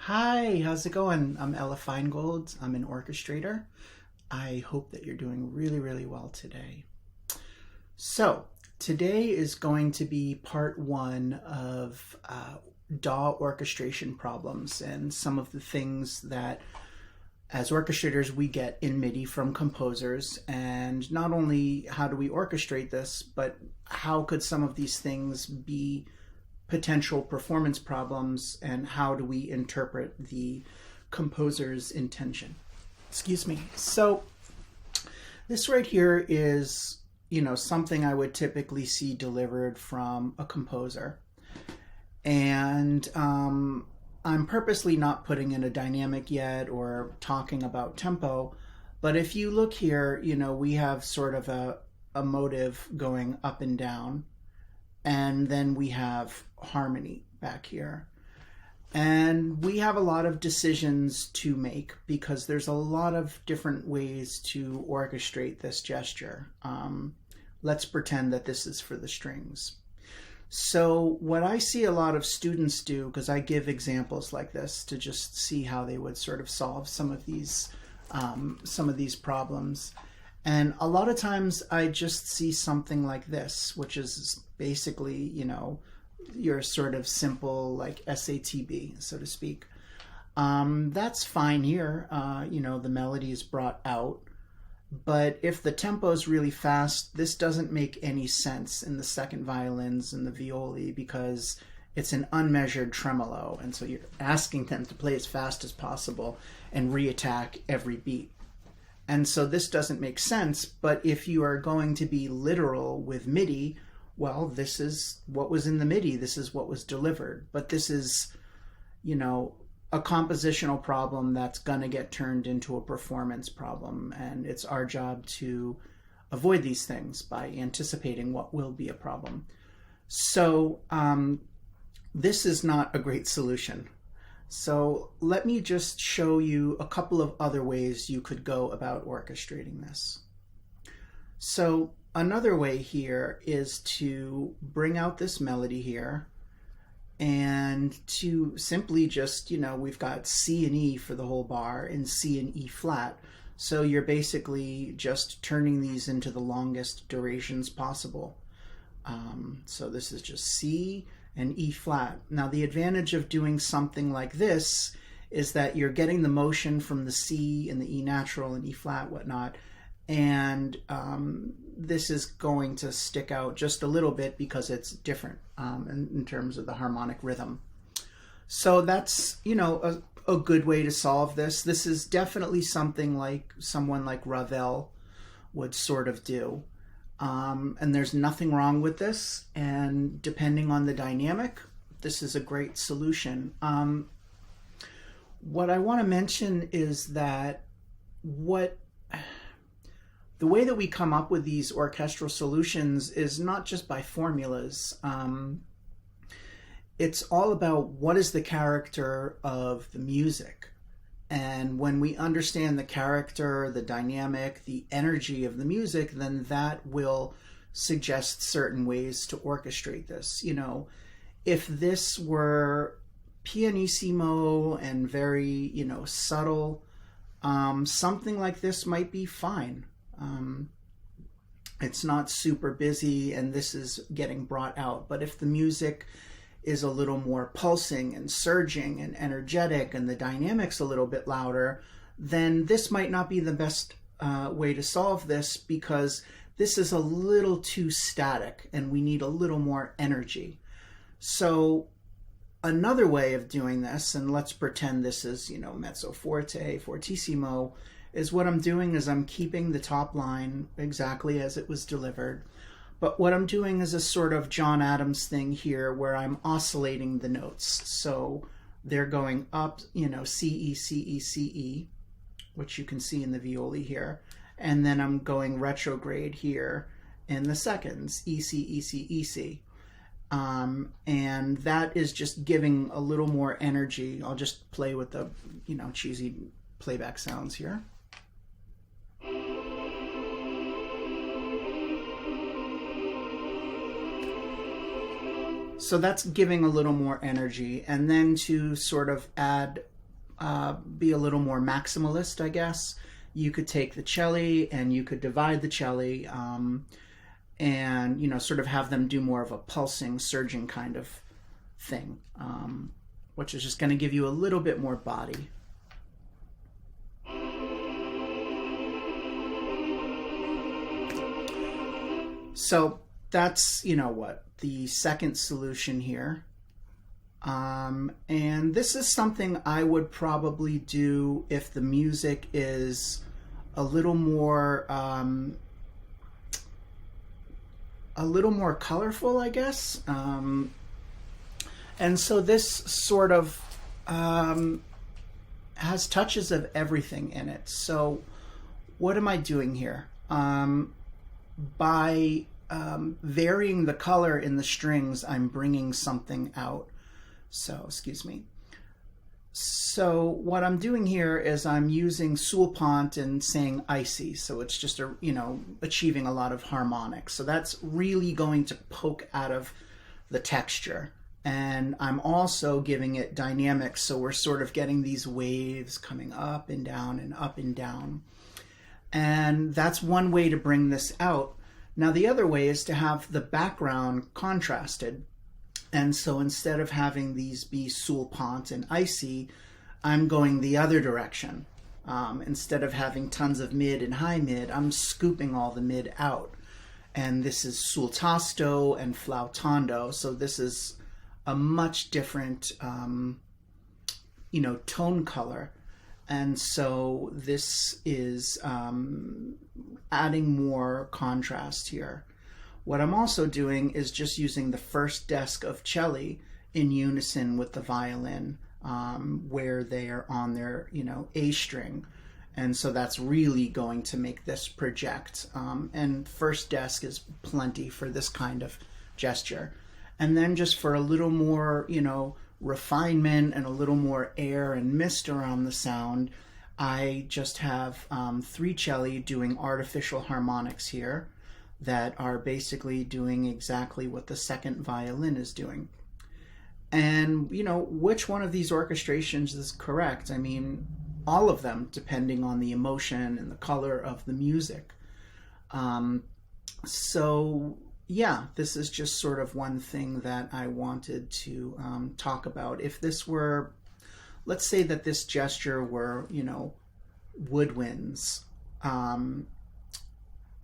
Hi, how's it going? I'm Ella Feingold. I'm an orchestrator. I hope that you're doing really, really well today. So, today is going to be part one of DAW orchestration problems and some of the things that as orchestrators we get in MIDI from composers. And not only how do we orchestrate this, but how could some of these things be potential performance problems, and how do we interpret the composer's intention? Excuse me. So this right here is, something I would typically see delivered from a composer. And I'm purposely not putting in a dynamic yet or talking about tempo. But if you look here, we have sort of a motive going up and down. And then we have harmony back here. And we have a lot of decisions to make because there's a lot of different ways to orchestrate this gesture. Let's pretend that this is for the strings. So what I see a lot of students do, because I give examples like this to just see how they would sort of solve some of these problems. And a lot of times I just see something like this, which is basically, your sort of simple like SATB, so to speak. That's fine here. The melody is brought out. But if the tempo is really fast, this doesn't make any sense in the second violins and the violi because it's an unmeasured tremolo. And so you're asking them to play as fast as possible and reattack every beat. And so this doesn't make sense, but if you are going to be literal with MIDI, well, this is what was in the MIDI, this is what was delivered. But this is, a compositional problem that's going to get turned into a performance problem. And it's our job to avoid these things by anticipating what will be a problem. So this is not a great solution. So let me just show you a couple of other ways you could go about orchestrating this. So another way here is to bring out this melody here and to simply just, we've got C and E for the whole bar and C and E flat. So you're basically just turning these into the longest durations possible. So this is just C and E flat. Now the advantage of doing something like this is that you're getting the motion from the C and the E natural and E flat, whatnot, and this is going to stick out just a little bit because it's different in terms of the harmonic rhythm. So that's, a good way to solve this. This is definitely something like someone like Ravel would sort of do. And there's nothing wrong with this. And depending on the dynamic, this is a great solution. What I want to mention is that the way that we come up with these orchestral solutions is not just by formulas. It's all about what is the character of the music. And when we understand the character, the dynamic, the energy of the music, then that will suggest certain ways to orchestrate this. If this were pianissimo and very, subtle, something like this might be fine. It's not super busy and this is getting brought out. But if the music is a little more pulsing and surging and energetic and the dynamics a little bit louder, then this might not be the best way to solve this because this is a little too static and we need a little more energy. So another way of doing this, and let's pretend this is, mezzo forte, fortissimo, is what I'm doing is I'm keeping the top line exactly as it was delivered. But what I'm doing is a sort of John Adams thing here where I'm oscillating the notes. So they're going up, C, E, C, E, C, E, which you can see in the violi here. And then I'm going retrograde here in the seconds, E, C, E, C, E, C. And that is just giving a little more energy. I'll just play with the, cheesy playback sounds here. So that's giving a little more energy. And then to sort of add be a little more maximalist, I guess, you could take the celli and you could divide the celli, and, you know, sort of have them do more of a pulsing, surging kind of thing, which is just going to give you a little bit more body. So that's, you know what, the second solution here. And this is something I would probably do if the music is a little more colorful, I guess. And so this sort of has touches of everything in it. So what am I doing here? By varying the color in the strings, I'm bringing something out. So, excuse me. So what I'm doing here is I'm using sulpant and saying icy. So it's just, achieving a lot of harmonics. So that's really going to poke out of the texture. And I'm also giving it dynamics. So we're sort of getting these waves coming up and down and up and down. And that's one way to bring this out. Now the other way is to have the background contrasted. And so instead of having these be sulpant and icy, I'm going the other direction. Instead of having tons of mid and high mid, I'm scooping all the mid out. And this is sul-tasto and flautando. So this is a much different, tone color. And so this is adding more contrast here. What I'm also doing is just using the first desk of celli in unison with the violin, where they are on their, A string. And so that's really going to make this project. And first desk is plenty for this kind of gesture. And then just for a little more, refinement and a little more air and mist around the sound, I just have 3 celli doing artificial harmonics here that are basically doing exactly what the second violin is doing. And, which one of these orchestrations is correct? I mean, all of them, depending on the emotion and the color of the music. So, yeah, this is just sort of one thing that I wanted to talk about. If this were, let's say that this gesture were, woodwinds.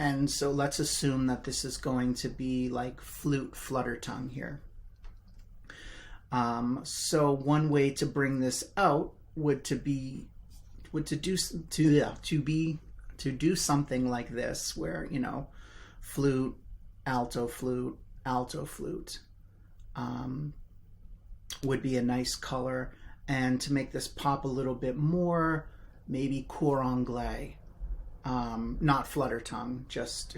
And so let's assume that this is going to be like flute flutter tongue here. So one way to bring this out would to do something like this, where flute, alto flute, alto flute would be a nice color, and to make this pop a little bit more, maybe coeur anglais. Not flutter tongue, just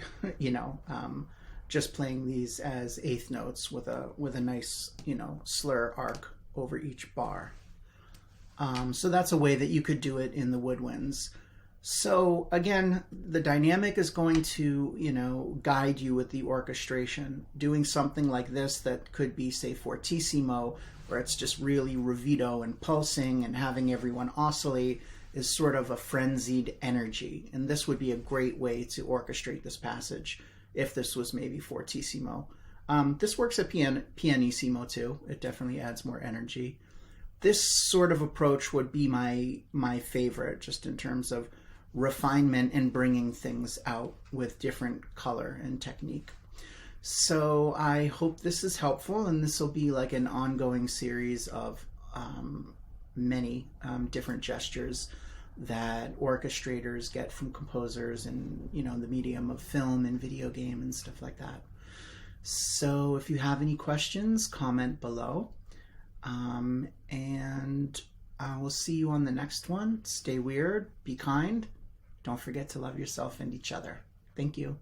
just playing these as eighth notes with a nice slur arc over each bar. So that's a way that you could do it in the woodwinds. So again, the dynamic is going to guide you with the orchestration. Doing something like this that could be, say, fortissimo, where it's just really ruvido and pulsing and having everyone oscillate, is sort of a frenzied energy. And this would be a great way to orchestrate this passage if this was maybe fortissimo. This works at pianissimo too. It definitely adds more energy. This sort of approach would be my favorite, just in terms of refinement and bringing things out with different color and technique. So I hope this is helpful, and this will be like an ongoing series of many different gestures that orchestrators get from composers in the medium of film and video game and stuff like that. So if you have any questions, comment below, and I will see you on the next one. Stay weird, be kind, don't forget to love yourself and each other. Thank you.